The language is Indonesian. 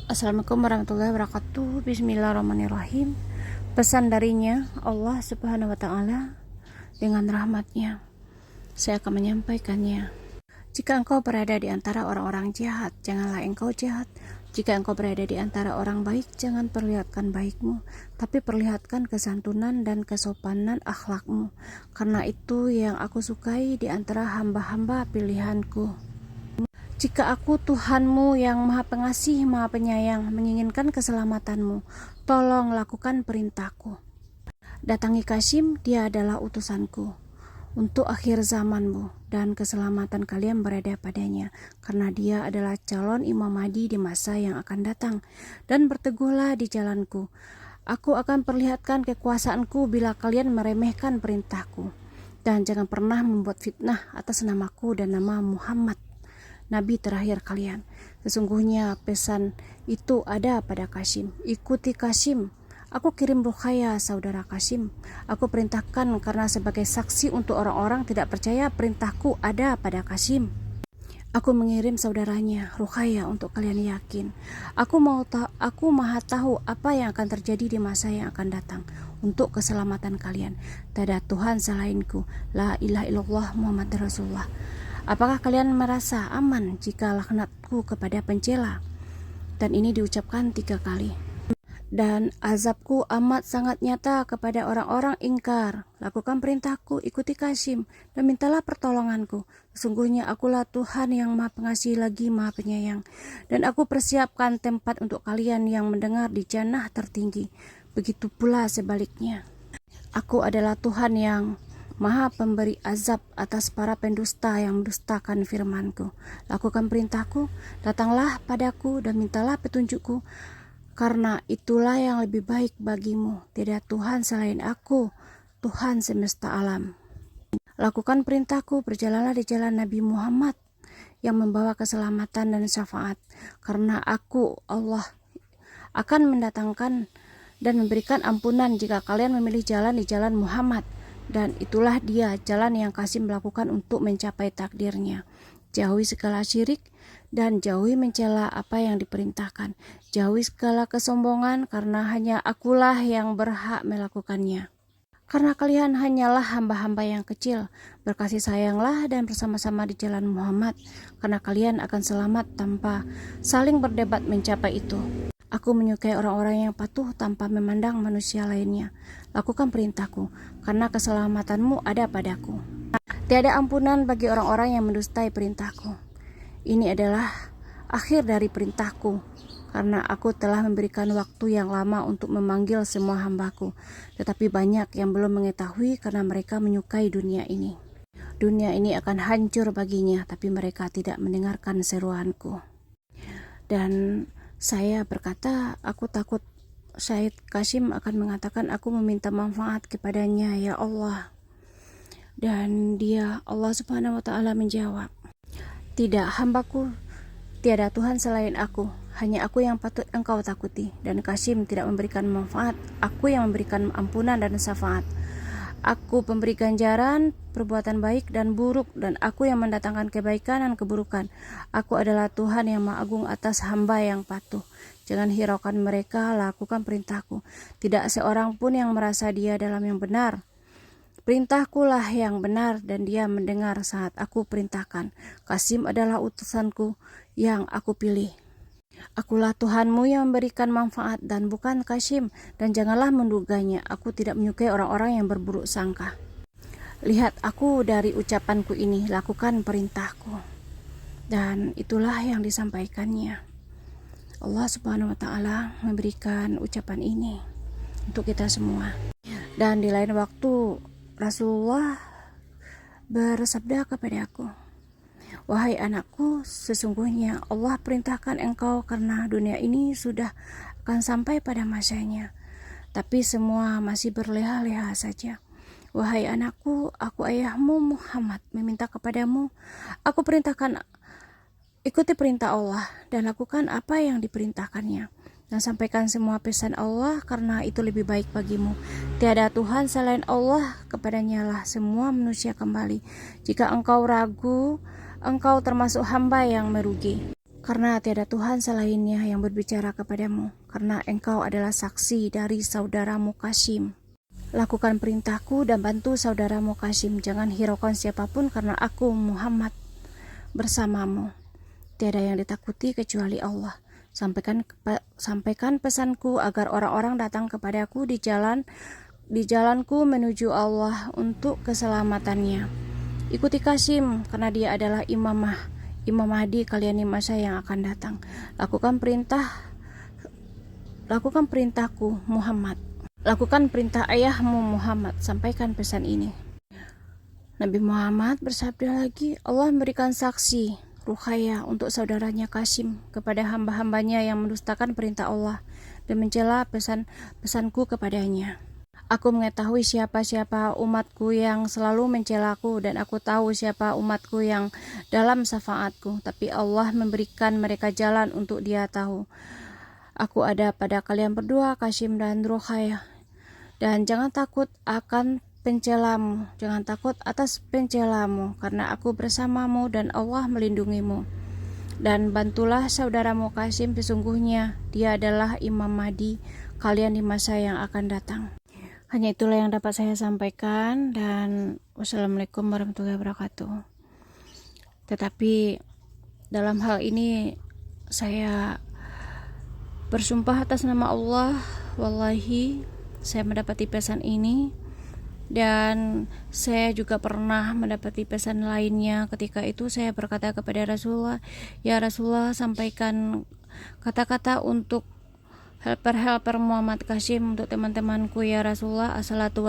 Assalamualaikum warahmatullahi wabarakatuh. Bismillahirrahmanirrahim. Pesan darinya Allah subhanahu wa ta'ala dengan rahmatnya, saya akan menyampaikannya. Jika engkau berada di antara orang-orang jahat, janganlah engkau jahat. Jika engkau berada di antara orang baik, jangan perlihatkan baikmu, tapi perlihatkan kesantunan dan kesopanan akhlakmu. Karena itu yang aku sukai di antara hamba-hamba pilihanku. Jika aku Tuhanmu yang Maha Pengasih, Maha Penyayang, menginginkan keselamatanmu, tolong lakukan perintahku. Datangi Qasim, dia adalah utusanku untuk akhir zamanmu, dan keselamatan kalian berada padanya, karena dia adalah calon Imam Mahdi di masa yang akan datang. Dan berteguhlah di jalanku. Aku akan perlihatkan kekuasaanku bila kalian meremehkan perintahku. Dan jangan pernah membuat fitnah atas namaku dan nama Muhammad, Nabi terakhir kalian. Sesungguhnya pesan itu ada pada Qasim. Ikuti Qasim. Aku kirim Ruqayyah, saudara Qasim. Aku perintahkan karena sebagai saksi untuk orang-orang tidak percaya perintahku ada pada Qasim. Aku mengirim saudaranya Ruqayyah untuk kalian yakin. Aku maha tahu apa yang akan terjadi di masa yang akan datang untuk keselamatan kalian. Tiada Tuhan selainku. La ilaha illallah Muhammad Rasulullah. Apakah kalian merasa aman jika laknatku kepada pencela? Dan ini diucapkan 3 kali. Dan azabku amat sangat nyata kepada orang-orang ingkar. Lakukan perintahku, ikuti Qasim, dan mintalah pertolonganku. Sesungguhnya akulah Tuhan yang Maha Pengasih lagi Maha Penyayang. Dan aku persiapkan tempat untuk kalian yang mendengar di jannah tertinggi. Begitu pula sebaliknya. Aku adalah Tuhan yang Maha pemberi azab atas para pendusta yang mendustakan firmanku. Lakukan perintahku, datanglah padaku dan mintalah petunjukku, karena itulah yang lebih baik bagimu. Tidak Tuhan selain aku, Tuhan semesta alam. Lakukan perintahku, berjalanlah di jalan Nabi Muhammad yang membawa keselamatan dan syafaat. Karena aku, Allah, akan mendatangkan dan memberikan ampunan jika kalian memilih jalan di jalan Muhammad. Dan itulah dia jalan yang Qasim melakukan untuk mencapai takdirnya. Jauhi segala syirik dan jauhi mencela apa yang diperintahkan. Jauhi segala kesombongan, karena hanya akulah yang berhak melakukannya. Karena kalian hanyalah hamba-hamba yang kecil. Berkasih sayanglah dan bersama-sama di jalan Muhammad, karena kalian akan selamat tanpa saling berdebat mencapai itu. Aku menyukai orang-orang yang patuh tanpa memandang manusia lainnya. Lakukan perintahku, karena keselamatanmu ada padaku. Tiada ampunan bagi orang-orang yang mendustai perintahku. Ini adalah akhir dari perintahku, karena aku telah memberikan waktu yang lama untuk memanggil semua hambaku. Tetapi banyak yang belum mengetahui karena mereka menyukai dunia ini. Dunia ini akan hancur baginya, tapi mereka tidak mendengarkan seruanku. Dan saya berkata, aku takut Syed Qasim akan mengatakan aku meminta manfaat kepadanya, ya Allah. Dan dia, Allah subhanahu wa ta'ala, menjawab, tidak hambaku, tiada Tuhan selain aku, hanya aku yang patut engkau takuti. Dan Qasim tidak memberikan manfaat, aku yang memberikan ampunan dan syafaat. Aku pemberi ganjaran perbuatan baik dan buruk, dan aku yang mendatangkan kebaikan dan keburukan. Aku adalah Tuhan yang Maha Agung atas hamba yang patuh. Jangan hiraukan mereka, lakukan perintahku. Tidak seorang pun yang merasa dia dalam yang benar. Perintahkulah yang benar, dan dia mendengar saat aku perintahkan. Qasim adalah utusanku yang aku pilih. Akulah Tuhanmu yang memberikan manfaat dan bukan Qasim, dan janganlah menduganya. Aku tidak menyukai orang-orang yang berburuk sangka. Lihat aku dari ucapanku ini, lakukan perintahku. Dan itulah yang disampaikannya. Allah subhanahu wa ta'ala memberikan ucapan ini untuk kita semua. Dan di lain waktu Rasulullah bersabda kepadaku, wahai anakku, sesungguhnya Allah perintahkan engkau karena dunia ini sudah akan sampai pada masanya, tapi semua masih berleha-leha saja. Wahai anakku, aku ayahmu Muhammad meminta kepadamu, aku perintahkan, ikuti perintah Allah dan lakukan apa yang diperintahkannya. Dan sampaikan semua pesan Allah, karena itu lebih baik bagimu. Tiada Tuhan selain Allah, kepadanya lah semua manusia kembali. Jika engkau ragu, engkau termasuk hamba yang merugi. karena tiada Tuhan selainnya yang berbicara kepadamu, karena engkau adalah saksi dari saudaramu Qasim. Lakukan perintahku dan bantu saudaramu Qasim, jangan hiraukan siapapun karena aku Muhammad bersamamu. Tiada yang ditakuti kecuali Allah. Sampaikan pesanku agar orang-orang datang kepadaku di jalanku menuju Allah untuk keselamatannya. Ikuti Qasim karena dia adalah Imam Mahdi kalian di masa yang akan datang. Lakukan perintahku Muhammad. Lakukan perintah ayahmu Muhammad. Sampaikan pesan ini. Nabi Muhammad bersabda lagi, Allah memberikan saksi Ruqayyah untuk saudaranya Qasim kepada hamba-hambanya yang mendustakan perintah Allah dan mencela pesanku kepadanya. Aku mengetahui siapa-siapa umatku yang selalu mencelaku, dan aku tahu siapa umatku yang dalam syafaatku, tapi Allah memberikan mereka jalan untuk dia tahu. Aku ada pada kalian berdua, Qasim dan Ruqayyah, dan jangan takut akan pencelamu, jangan takut atas pencelamu, karena aku bersamamu dan Allah melindungimu. Dan bantulah saudaramu Qasim, sesungguhnya dia adalah Imam Mahdi kalian di masa yang akan datang. Hanya itulah yang dapat saya sampaikan, dan wassalamualaikum warahmatullahi wabarakatuh. Tetapi dalam hal ini saya bersumpah atas nama Allah, wallahi saya mendapati pesan ini, dan saya juga pernah mendapati pesan lainnya. Ketika itu saya berkata kepada Rasulullah, ya Rasulullah, sampaikan kata-kata untuk helper Muhammad Qasim untuk teman-temanku ya Rasulullah. Assalatu